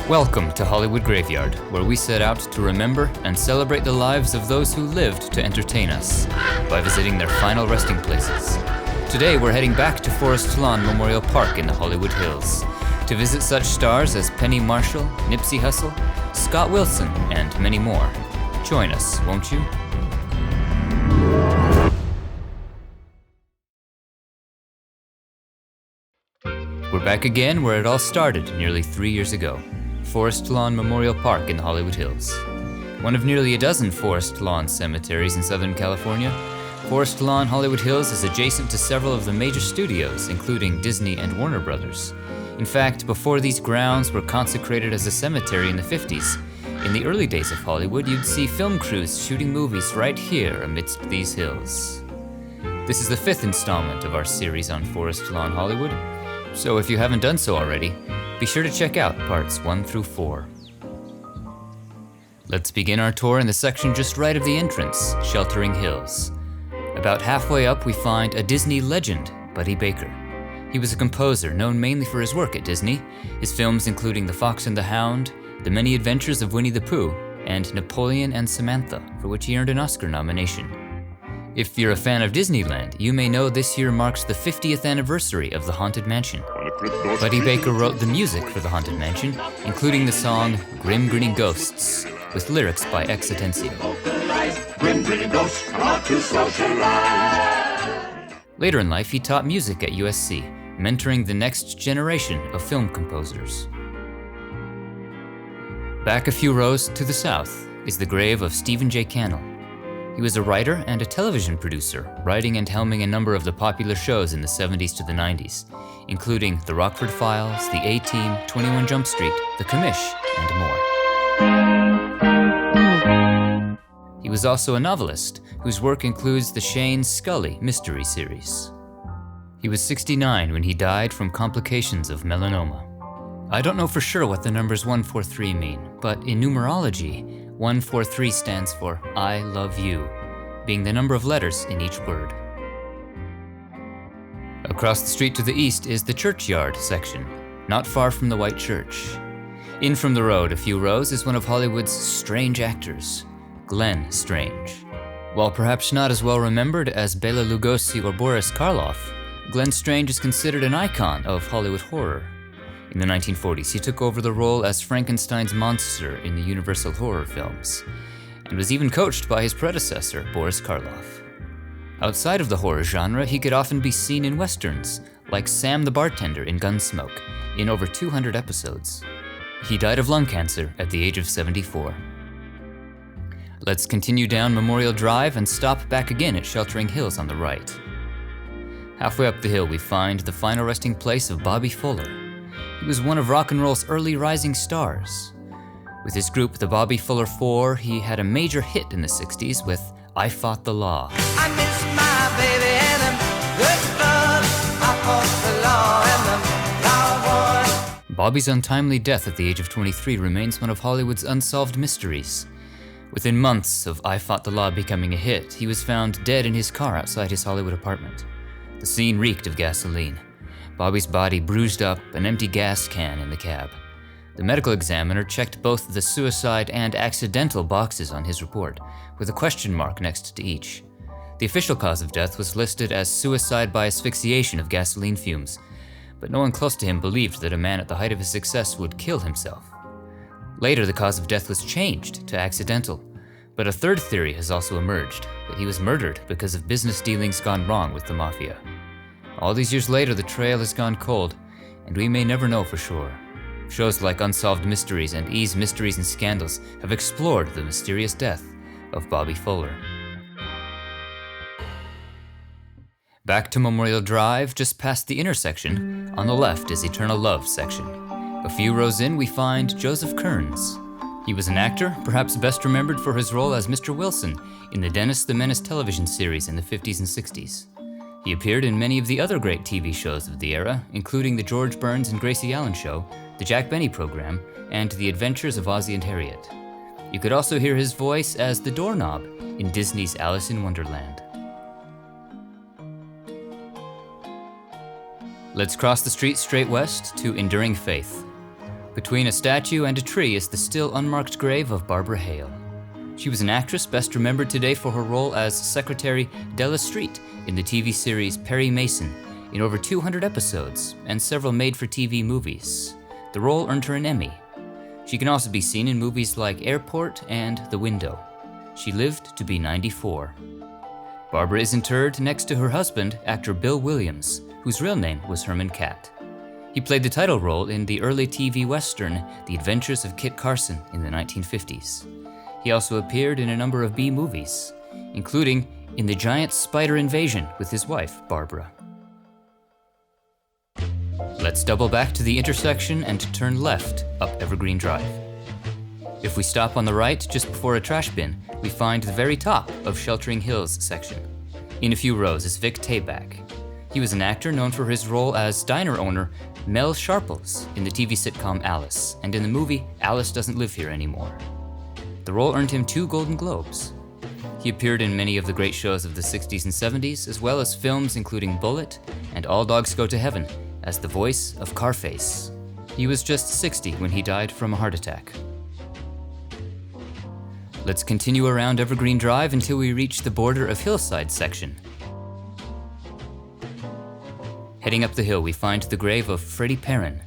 Welcome to Hollywood Graveyard, where we set out to remember and celebrate the lives of those who lived to entertain us by visiting their final resting places. Today we're heading back to Forest Lawn Memorial Park in the Hollywood Hills to visit such stars as Penny Marshall, Nipsey Hussle, Scott Wilson, and many more. Join us, won't you? We're back again where it all started nearly 3 years ago. Forest Lawn Memorial Park in the Hollywood Hills. One of nearly a dozen Forest Lawn cemeteries in Southern California, Forest Lawn Hollywood Hills is adjacent to several of the major studios, including Disney and Warner Brothers. In fact, before these grounds were consecrated as a cemetery in the 50s, in the early days of Hollywood, you'd see film crews shooting movies right here amidst these hills. This is the 5th installment of our series on Forest Lawn Hollywood, so if you haven't done so already, be sure to check out parts 1 through 4. Let's begin our tour in the section just right of the entrance, Sheltering Hills. About halfway up, we find a Disney legend, Buddy Baker. He was a composer known mainly for his work at Disney, his films including The Fox and the Hound, The Many Adventures of Winnie the Pooh, and Napoleon and Samantha, for which he earned an Oscar nomination. If you're a fan of Disneyland, you may know this year marks the 50th anniversary of the Haunted Mansion. Buddy Baker wrote the music for the Haunted Mansion, including the song Grim Grinning Ghosts, with lyrics by Ex Atencio. Later in life, he taught music at USC, mentoring the next generation of film composers. Back a few rows to the south is the grave of Stephen J. Cannell. He was a writer and a television producer, writing and helming a number of the popular shows in the 70s to the 90s, including The Rockford Files, The A-Team, 21 Jump Street, The Commish, and more. He was also a novelist, whose work includes the Shane Scully mystery series. He was 69 when he died from complications of melanoma. I don't know for sure what the numbers 143 mean, but in numerology, 143 stands for I love you, being the number of letters in each word. Across the street to the east is the churchyard section, not far from the White Church. In from the road a few rows is one of Hollywood's strange actors, Glenn Strange. While perhaps not as well remembered as Bela Lugosi or Boris Karloff, Glenn Strange is considered an icon of Hollywood horror. In the 1940s, he took over the role as Frankenstein's monster in the Universal horror films, and was even coached by his predecessor, Boris Karloff. Outside of the horror genre, he could often be seen in westerns, like Sam the Bartender in Gunsmoke, in over 200 episodes. He died of lung cancer at the age of 74. Let's continue down Memorial Drive and stop back again at Sheltering Hills on the right. Halfway up the hill, we find the final resting place of Bobby Fuller. He was one of rock and roll's early rising stars. With his group, the Bobby Fuller Four, he had a major hit in the 60s with I Fought the Law. I miss my baby and them good thugs. I fought the law and them law won. Bobby's untimely death at the age of 23 remains one of Hollywood's unsolved mysteries. Within months of I Fought the Law becoming a hit, he was found dead in his car outside his Hollywood apartment. The scene reeked of gasoline. Bobby's body bruised up, an empty gas can in the cab. The medical examiner checked both the suicide and accidental boxes on his report, with a question mark next to each. The official cause of death was listed as suicide by asphyxiation of gasoline fumes, but no one close to him believed that a man at the height of his success would kill himself. Later, the cause of death was changed to accidental, but a third theory has also emerged, that he was murdered because of business dealings gone wrong with the mafia. All these years later, the trail has gone cold, and we may never know for sure. Shows like Unsolved Mysteries and E's Mysteries and Scandals have explored the mysterious death of Bobby Fuller. Back to Memorial Drive, just past the intersection, on the left is Eternal Love section. A few rows in, we find Joseph Kearns. He was an actor, perhaps best remembered for his role as Mr. Wilson in the Dennis the Menace television series in the 50s and 60s. He appeared in many of the other great TV shows of the era, including The George Burns and Gracie Allen Show, The Jack Benny Program, and The Adventures of Ozzie and Harriet. You could also hear his voice as the doorknob in Disney's Alice in Wonderland. Let's cross the street straight west to Enduring Faith. Between a statue and a tree is the still unmarked grave of Barbara Hale. She was an actress best remembered today for her role as Secretary Della Street in the TV series Perry Mason in over 200 episodes and several made-for-TV movies. The role earned her an Emmy. She can also be seen in movies like Airport and The Window. She lived to be 94. Barbara is interred next to her husband, actor Bill Williams, whose real name was Herman Catt. He played the title role in the early TV western, The Adventures of Kit Carson in the 1950s. He also appeared in a number of B movies, including in The Giant Spider Invasion with his wife, Barbara. Let's double back to the intersection and turn left up Evergreen Drive. If we stop on the right just before a trash bin, we find the very top of Sheltering Hills section. In a few rows is Vic Tayback. He was an actor known for his role as diner owner Mel Sharples in the TV sitcom Alice, and in the movie Alice Doesn't Live Here Anymore. The role earned him 2 Golden Globes. He appeared in many of the great shows of the 60s and 70s, as well as films including Bullitt and All Dogs Go to Heaven as the voice of Carface. He was just 60 when he died from a heart attack. Let's continue around Evergreen Drive until we reach the border of Hillside section. Heading up the hill, we find the grave of Freddie Perrin.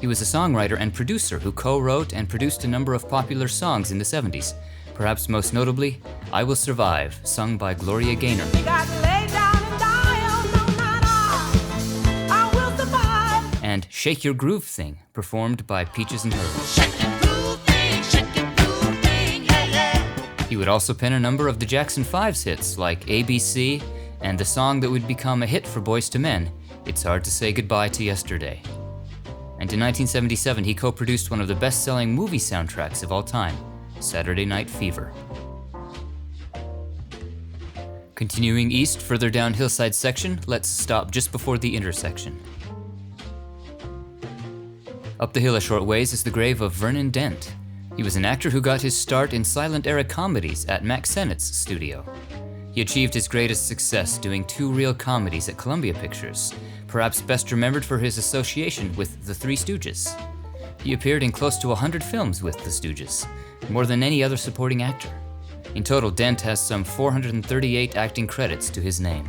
He was a songwriter and producer who co-wrote and produced a number of popular songs in the 70s, perhaps most notably, I Will Survive, sung by Gloria Gaynor. And Shake Your Groove Thing, performed by Peaches and Herb. He would also pen a number of the Jackson 5's hits like ABC and the song that would become a hit for Boyz II Men, It's Hard to Say Goodbye to Yesterday. And in 1977, he co-produced one of the best-selling movie soundtracks of all time, Saturday Night Fever. Continuing east further down Hillside section, let's stop just before the intersection. Up the hill a short ways is the grave of Vernon Dent. He was an actor who got his start in silent-era comedies at Mack Sennett's studio. He achieved his greatest success doing 2 reel comedies at Columbia Pictures, perhaps best remembered for his association with the Three Stooges. He appeared in close to 100 films with the Stooges, more than any other supporting actor. In total, Dent has some 438 acting credits to his name.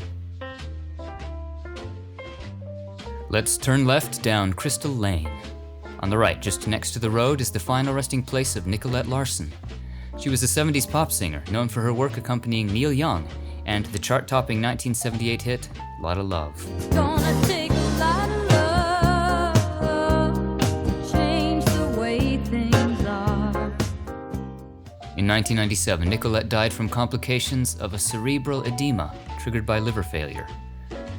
Let's turn left down Crystal Lane. On the right, just next to the road, is the final resting place of Nicolette Larson. She was a 70s pop singer, known for her work accompanying Neil Young and the chart-topping 1978 hit, Lotta Love. It's gonna take a lot of love to change the way things are. In 1997, Nicolette died from complications of a cerebral edema triggered by liver failure.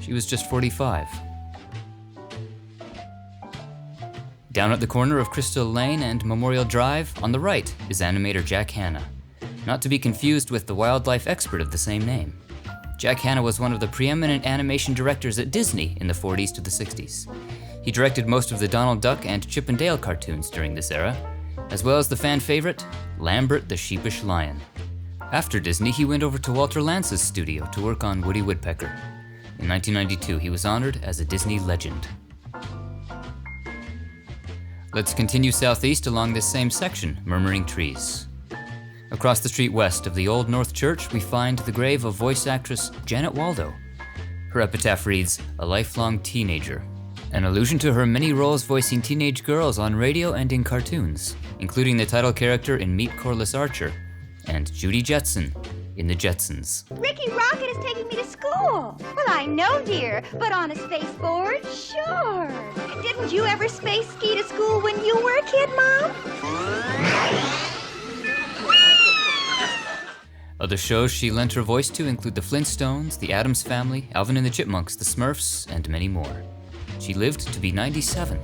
She was just 45. Down at the corner of Crystal Lane and Memorial Drive, on the right, is animator Jack Hanna, not to be confused with the wildlife expert of the same name. Jack Hanna was one of the preeminent animation directors at Disney in the 40s to the 60s. He directed most of the Donald Duck and Chip and Dale cartoons during this era, as well as the fan favorite, Lambert the Sheepish Lion. After Disney, he went over to Walter Lance's studio to work on Woody Woodpecker. In 1992, he was honored as a Disney legend. Let's continue southeast along this same section, Murmuring Trees. Across the street west of the Old North Church, we find the grave of voice actress Janet Waldo. Her epitaph reads, a lifelong teenager, an allusion to her many roles voicing teenage girls on radio and in cartoons, including the title character in Meet Corliss Archer, and Judy Jetson in The Jetsons. Ricky Rocket is taking me to school. Well, I know, dear, but on a spaceport, sure. Didn't you ever space ski to school when you were a kid, Mom? Other shows she lent her voice to include The Flintstones, The Addams Family, Alvin and the Chipmunks, The Smurfs, and many more. She lived to be 97.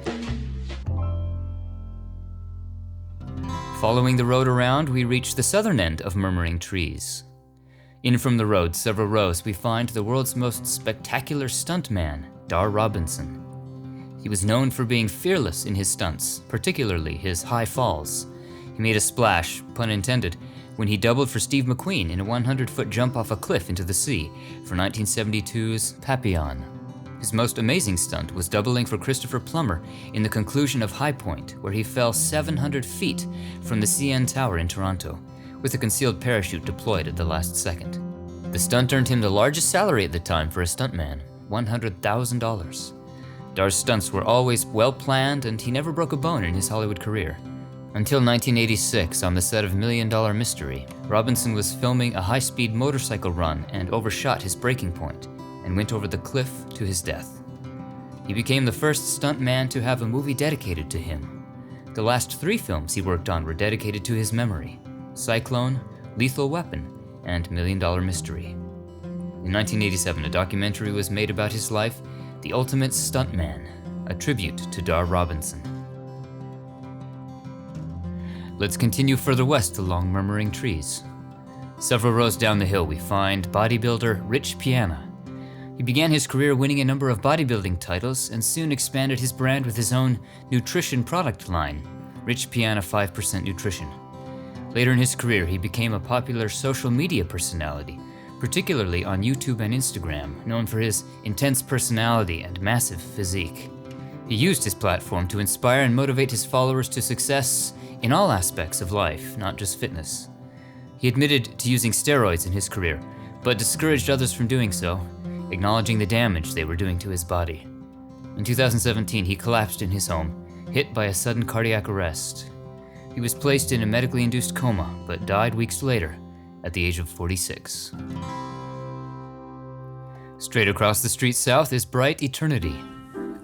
Following the road around, we reach the southern end of Murmuring Trees. In from the road, several rows, we find the world's most spectacular stuntman, Dar Robinson. He was known for being fearless in his stunts, particularly his high falls. He made a splash, pun intended, when he doubled for Steve McQueen in a 100-foot jump off a cliff into the sea for 1972's Papillon. His most amazing stunt was doubling for Christopher Plummer in the conclusion of High Point, where he fell 700 feet from the CN Tower in Toronto, with a concealed parachute deployed at the last second. The stunt earned him the largest salary at the time for a stuntman, $100,000. Dar's stunts were always well planned, and he never broke a bone in his Hollywood career. Until 1986, on the set of $1 Million Mystery, Robinson was filming a high-speed motorcycle run and overshot his braking point, and went over the cliff to his death. He became the first stuntman to have a movie dedicated to him. The last 3 films he worked on were dedicated to his memory: Cyclone, Lethal Weapon, and $1 Million Mystery. In 1987, a documentary was made about his life, The Ultimate Stuntman, a tribute to Dar Robinson. Let's continue further west along Murmuring Trees. Several rows down the hill we find bodybuilder Rich Piana. He began his career winning a number of bodybuilding titles and soon expanded his brand with his own nutrition product line, Rich Piana 5% Nutrition. Later in his career, he became a popular social media personality, particularly on YouTube and Instagram, known for his intense personality and massive physique. He used his platform to inspire and motivate his followers to success in all aspects of life, not just fitness. He admitted to using steroids in his career, but discouraged others from doing so, acknowledging the damage they were doing to his body. In 2017, he collapsed in his home, hit by a sudden cardiac arrest. He was placed in a medically induced coma, but died weeks later at the age of 46. Straight across the street south is Bright Eternity.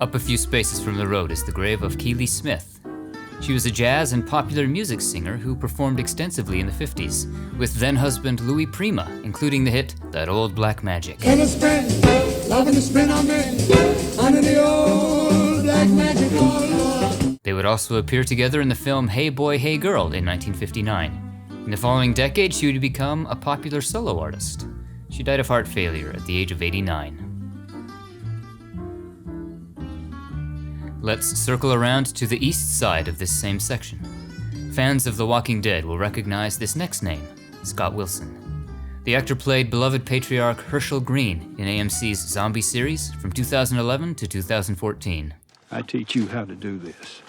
Up a few spaces from the road is the grave of Keely Smith. She was a jazz and popular music singer who performed extensively in the 50s with then-husband Louis Prima, including the hit That Old Black Magic. Can I spin, loving to spin on me, under the old black magic wall. They would also appear together in the film Hey Boy, Hey Girl in 1959. In the following decade, she would become a popular solo artist. She died of heart failure at the age of 89. Let's circle around to the east side of this same section. Fans of The Walking Dead will recognize this next name, Scott Wilson. The actor played beloved patriarch Herschel Green in AMC's Zombie series from 2011 to 2014. I teach you how to do this.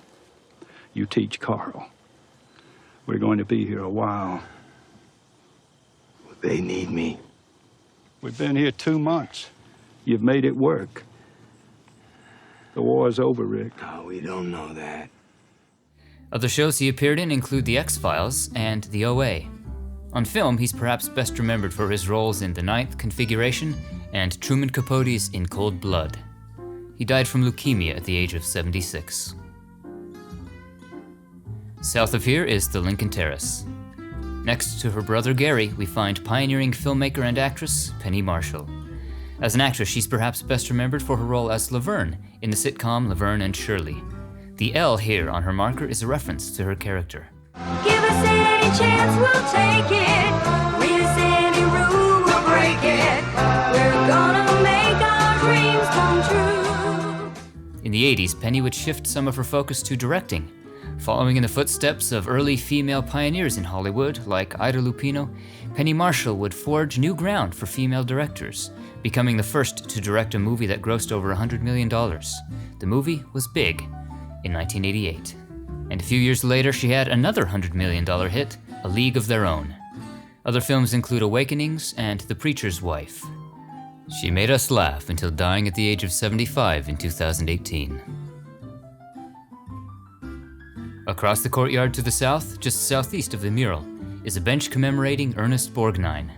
You teach Carl. We're going to be here a while. They need me. We've been here 2 months. You've made it work. The war's over, Rick. No, we don't know that. Other shows he appeared in include The X-Files and The OA. On film, he's perhaps best remembered for his roles in The Ninth Configuration and Truman Capote's In Cold Blood. He died from leukemia at the age of 76. South of here is the Lincoln Terrace. Next to her brother Gary, we find pioneering filmmaker and actress Penny Marshall. As an actress, she's perhaps best remembered for her role as Laverne in the sitcom Laverne and Shirley. The L here on her marker is a reference to her character. Give us any chance, we'll take it. Read us any rule, we'll break it. We're gonna make our dreams come true. In the 80s, Penny would shift some of her focus to directing. Following in the footsteps of early female pioneers in Hollywood, like Ida Lupino, Penny Marshall would forge new ground for female directors, becoming the first to direct a movie that grossed over $100 million. The movie was Big in 1988. And a few years later, she had another $100 million hit, A League of Their Own. Other films include Awakenings and The Preacher's Wife. She made us laugh until dying at the age of 75 in 2018. Across the courtyard to the south, just southeast of the mural, is a bench commemorating Ernest Borgnine.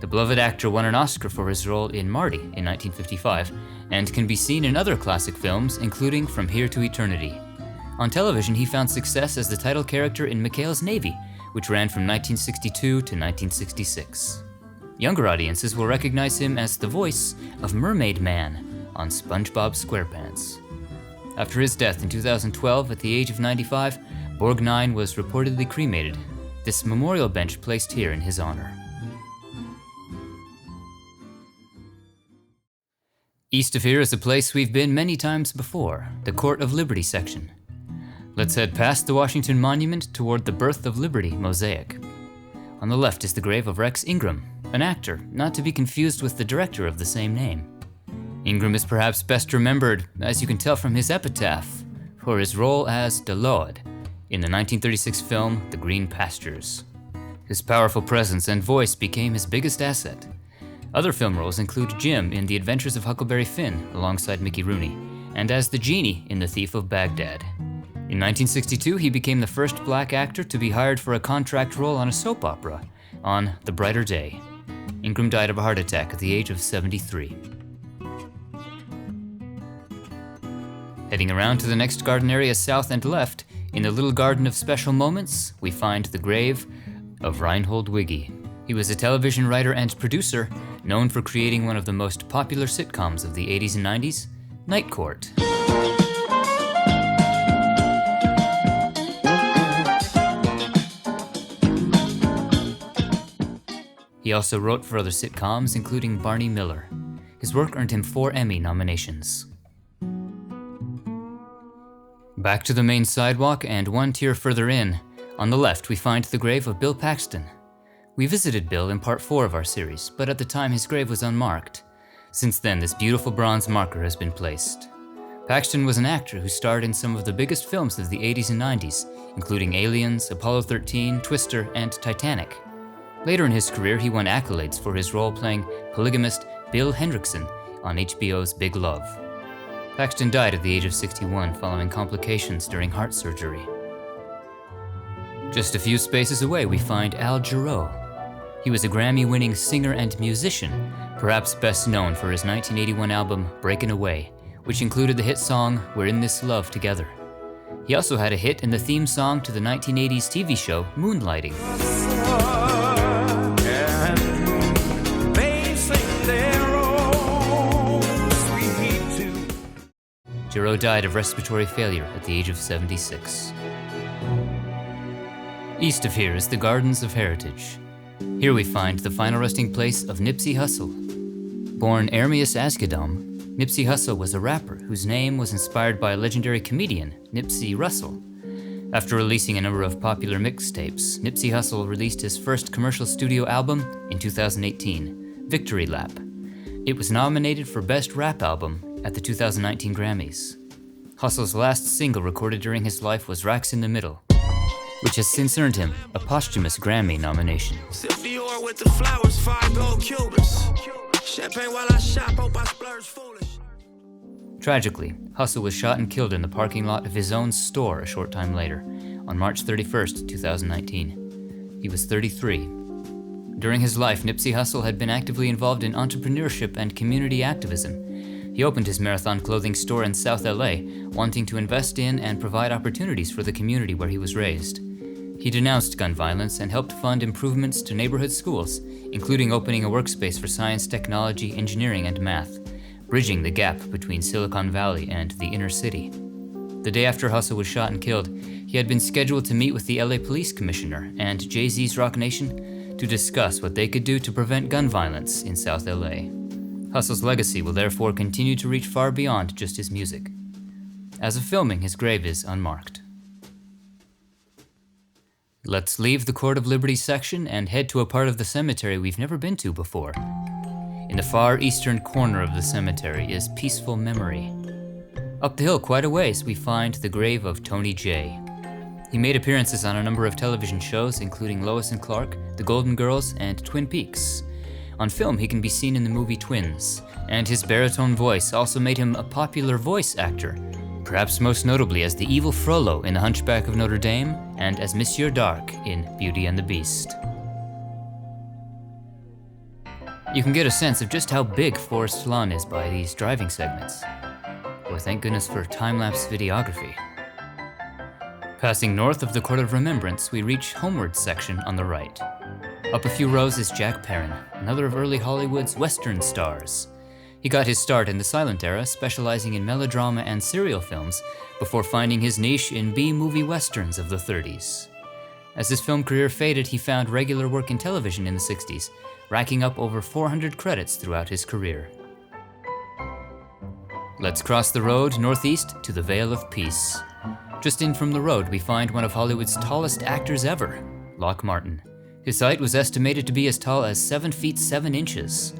The beloved actor won an Oscar for his role in Marty in 1955, and can be seen in other classic films, including From Here to Eternity. On television, he found success as the title character in McHale's Navy, which ran from 1962 to 1966. Younger audiences will recognize him as the voice of Mermaid Man on SpongeBob SquarePants. After his death in 2012 at the age of 95, Borgnine was reportedly cremated. This memorial bench placed here in his honor. East of here is a place we've been many times before, the Court of Liberty section. Let's head past the Washington Monument toward the Birth of Liberty mosaic. On the left is the grave of Rex Ingram, an actor, not to be confused with the director of the same name. Ingram is perhaps best remembered, as you can tell from his epitaph, for his role as the Lord in the 1936 film The Green Pastures. His powerful presence and voice became his biggest asset. Other film roles include Jim in The Adventures of Huckleberry Finn alongside Mickey Rooney, and as the genie in The Thief of Baghdad. In 1962, he became the first black actor to be hired for a contract role on a soap opera on The Brighter Day. Ingram died of a heart attack at the age of 73. Heading around to the next garden area south and left, in the little garden of special moments, we find the grave of Reinhold Weege. He was a television writer and producer, known for creating one of the most popular sitcoms of the 80s and 90s, Night Court. He also wrote for other sitcoms, including Barney Miller. His work earned him 4 Emmy nominations. Back to the main sidewalk and 1 tier further in, on the left we find the grave of Bill Paxton. We visited Bill in part 4 of our series, but at the time his grave was unmarked. Since then, this beautiful bronze marker has been placed. Paxton was an actor who starred in some of the biggest films of the 80s and 90s, including Aliens, Apollo 13, Twister, and Titanic. Later in his career, he won accolades for his role playing polygamist Bill Hendrickson on HBO's Big Love. Paxton died at the age of 61 following complications during heart surgery. Just a few spaces away, we find Al Jarreau. He was a Grammy-winning singer and musician, perhaps best known for his 1981 album Breakin' Away, which included the hit song We're in This Love Together. He also had a hit in the theme song to the 1980s TV show Moonlighting. Jarreau died of respiratory failure at the age of 76. East of here is the Gardens of Heritage. Here we find the final resting place of Nipsey Hussle. Born Ermias Asghedom, Nipsey Hussle was a rapper whose name was inspired by a legendary comedian, Nipsey Russell. After releasing a number of popular mixtapes, Nipsey Hussle released his first commercial studio album in 2018, Victory Lap. It was nominated for Best Rap Album at the 2019 Grammys. Hussle's last single recorded during his life was Racks in the Middle, which has since earned him a posthumous Grammy nomination. With the flowers, 5 gold Cubans. Champagne while I shop, hope I splurge foolish. Tragically, Hussle was shot and killed in the parking lot of his own store a short time later, on March 31st, 2019. He was 33. During his life, Nipsey Hussle had been actively involved in entrepreneurship and community activism. He opened his Marathon clothing store in South LA, wanting to invest in and provide opportunities for the community where he was raised. He denounced gun violence and helped fund improvements to neighborhood schools, including opening a workspace for science, technology, engineering, and math, bridging the gap between Silicon Valley and the inner city. The day after Hussle was shot and killed, he had been scheduled to meet with the LA Police Commissioner and Jay-Z's Rock Nation to discuss what they could do to prevent gun violence in South LA. Hussle's legacy will therefore continue to reach far beyond just his music. As of filming, his grave is unmarked. Let's leave the Court of Liberty section and head to a part of the cemetery we've never been to before. In the far eastern corner of the cemetery is Peaceful Memory. Up the hill quite a ways, we find the grave of Tony J. He made appearances on a number of television shows, including Lois and Clark, The Golden Girls, and Twin Peaks. On film, he can be seen in the movie Twins, and his baritone voice also made him a popular voice actor, perhaps most notably as the evil Frollo in The Hunchback of Notre Dame, and as Monsieur Dark in Beauty and the Beast. You can get a sense of just how big Forest Lawn is by these driving segments. Boy, thank goodness for time-lapse videography. Passing north of the Court of Remembrance, we reach Homewards section on the right. Up a few rows is Jack Perrin, another of early Hollywood's Western stars. He got his start in the silent era, specializing in melodrama and serial films, before finding his niche in B-movie westerns of the 30s. As his film career faded, he found regular work in television in the 60s, racking up over 400 credits throughout his career. Let's cross the road northeast to the Vale of Peace. Just in from the road, we find one of Hollywood's tallest actors ever, Lock Martin. His height was estimated to be as tall as 7 feet 7 inches.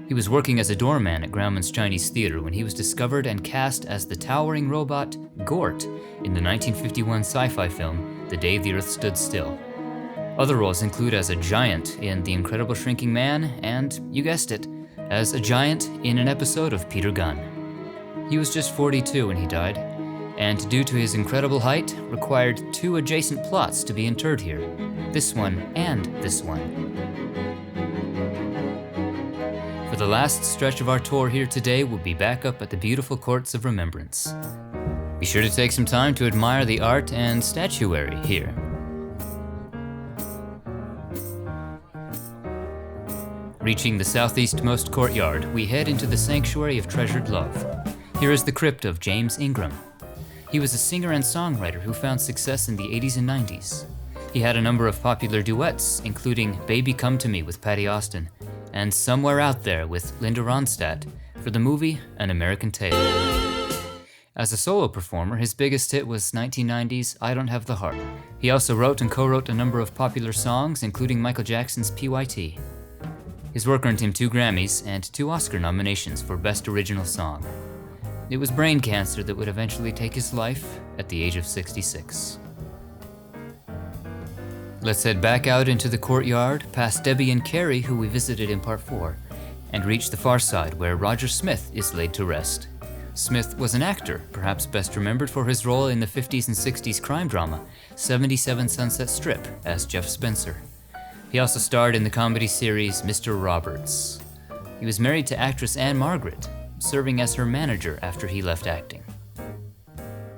He He was working as a doorman at Grauman's Chinese Theater when he was discovered and cast as the towering robot Gort in the 1951 sci-fi film The Day the Earth Stood Still. Other roles include as a giant in The Incredible Shrinking Man and, you guessed it, as a giant in an episode of Peter Gunn. He was just 42 when he died, and due to his incredible height, required 2 adjacent plots to be interred here. This one and this one. For the last stretch of our tour here today, we'll be back up at the beautiful Courts of Remembrance. Be sure to take some time to admire the art and statuary here. Reaching the southeastmost courtyard, we head into the Sanctuary of Treasured Love. Here is the crypt of James Ingram. He was a singer and songwriter who found success in the 80s and 90s. He had a number of popular duets, including Baby Come to Me with Patti Austin, and Somewhere Out There with Linda Ronstadt for the movie An American Tailor. As a solo performer, his biggest hit was 1990's I Don't Have the Heart. He also wrote and co-wrote a number of popular songs, including Michael Jackson's PYT. His work earned him 2 Grammys and 2 Oscar nominations for Best Original Song. It was brain cancer that would eventually take his life at the age of 66. Let's head back out into the courtyard, past Debbie and Carrie, who we visited in part 4, and reach the far side where Roger Smith is laid to rest. Smith was an actor, perhaps best remembered for his role in the 50s and 60s crime drama 77 Sunset Strip as Jeff Spencer. He also starred in the comedy series Mr. Roberts. He was married to actress Anne Margaret, serving as her manager after he left acting.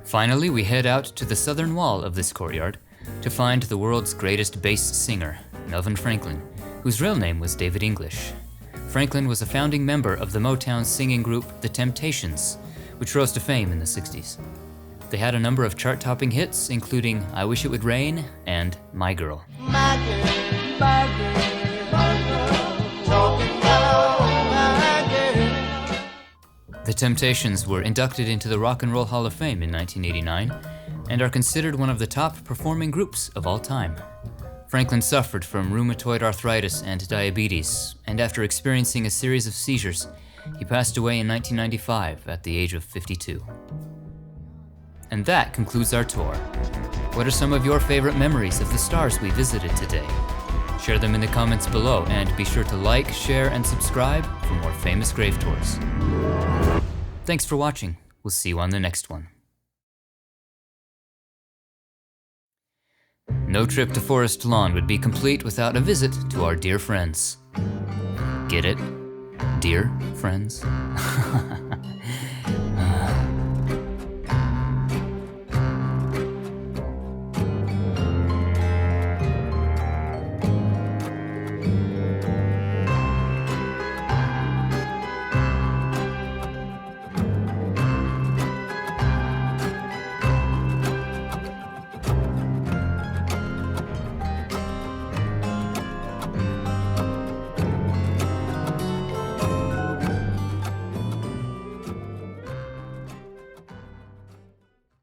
Finally, we head out to the southern wall of this courtyard to find the world's greatest bass singer, Melvin Franklin, whose real name was David English. Franklin was a founding member of the Motown singing group The Temptations, which rose to fame in the 60s. They had a number of chart-topping hits, including I Wish It Would Rain and My Girl. My girl, my girl, my girl, talking about my girl. The Temptations were inducted into the Rock and Roll Hall of Fame in 1989 and are considered one of the top performing groups of all time. Franklin suffered from rheumatoid arthritis and diabetes, and after experiencing a series of seizures, he passed away in 1995 at the age of 52. And that concludes our tour. What are some of your favorite memories of the stars we visited today? Share them in the comments below, and be sure to like, share, and subscribe for more famous grave tours. Thanks for watching. We'll see you on the next one. No trip to Forest Lawn would be complete without a visit to our dear friends. Get it? Dear friends?